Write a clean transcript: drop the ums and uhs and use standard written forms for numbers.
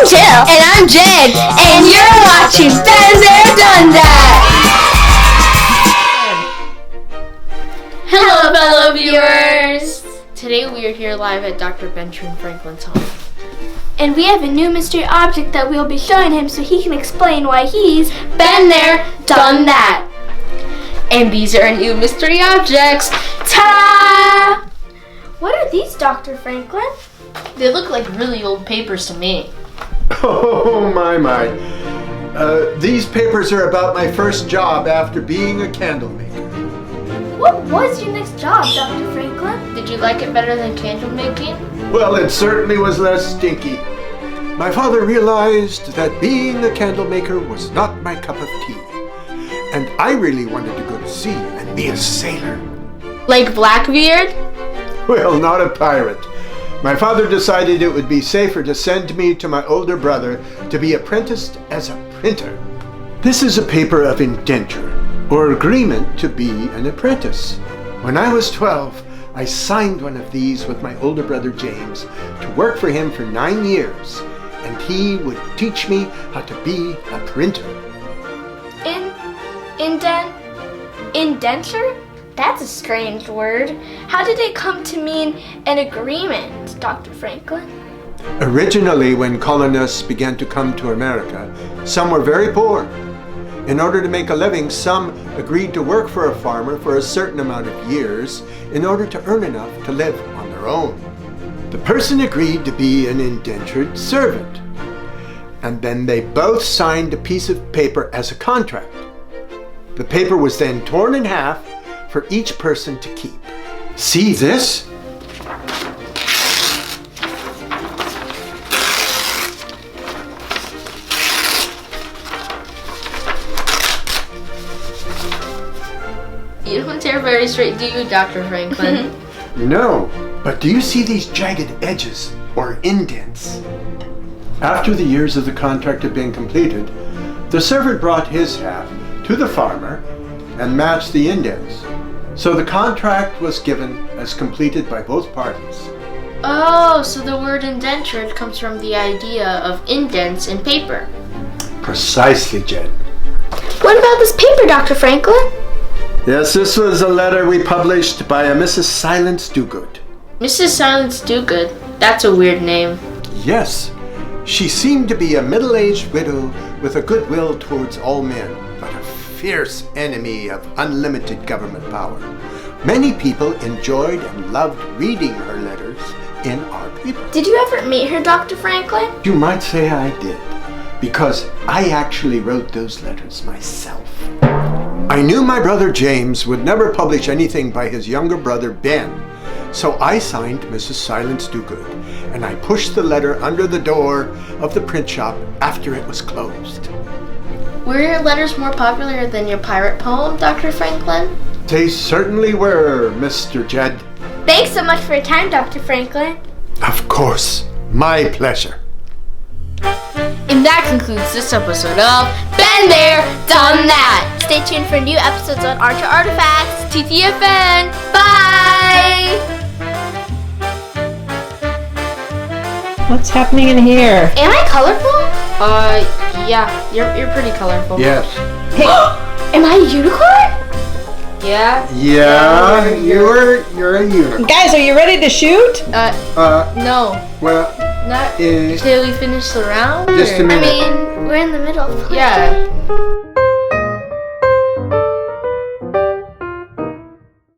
I'm Jill. And I'm Jen. And you're watching Been There, Done That. Hello, fellow viewers. Today we are here live at Dr. Benjamin Franklin's home. And we have a new mystery object that we'll be showing him so he can explain why he's Been there, done that. And these are our new mystery objects. Ta-da! What are these, Dr. Franklin? They look like really old papers to me. Oh, my. These papers are about my first job after being a candle maker. What was your next job, Dr. Franklin? Did you like it better than candle making? Well, it certainly was less stinky. My father realized that being a candle maker was not my cup of tea. And I really wanted to go to sea and be a sailor. Like Blackbeard? Well, not a pirate. My father decided it would be safer to send me to my older brother to be apprenticed as a printer. This is a paper of indenture, or agreement to be an apprentice. When I was 12, I signed one of these with my older brother James to work for him for 9 years, and he would teach me how to be a printer. Indenture? That's a strange word. How did it come to mean an agreement, Dr. Franklin? Originally, when colonists began to come to America, some were very poor. In order to make a living, some agreed to work for a farmer for a certain amount of years in order to earn enough to live on their own. The person agreed to be an indentured servant, and then they both signed a piece of paper as a contract. The paper was then torn in half for each person to keep. See this? You don't tear very straight, do you, Dr. Franklin? No, but do you see these jagged edges, or indents? After the years of the contract had been completed, the servant brought his half to the farmer and matched the indents. So the contract was given as completed by both parties. Oh, so the word indentured comes from the idea of indents in paper. Precisely, Jed. What about this paper, Dr. Franklin? Yes, this was a letter we published by a Mrs. Silence Dogood. Mrs. Silence Dogood? That's a weird name. Yes, she seemed to be a middle-aged widow with a good will towards all men, but a fierce enemy of unlimited government power. Many people enjoyed and loved reading her letters in our paper. Did you ever meet her, Dr. Franklin? You might say I did, because I actually wrote those letters myself. I knew my brother James would never publish anything by his younger brother Ben, so I signed Mrs. Silence Dogood, and I pushed the letter under the door of the print shop after it was closed. Were your letters more popular than your pirate poem, Dr. Franklin? They certainly were, Mr. Jed. Thanks so much for your time, Dr. Franklin. Of course, my pleasure. And that concludes this episode of Been There, Done That. Stay tuned for new episodes on Art to Artifacts. TTFN. Bye! What's happening in here? Am I colorful? Yeah, you're pretty colorful. Yes. Hey, Am I a unicorn? Yeah? Yeah, you're a unicorn. guys, are you ready to shoot? No. Well, Not till we finish the round? just a or- minute. I mean, we're in the middle of poetry. Yeah.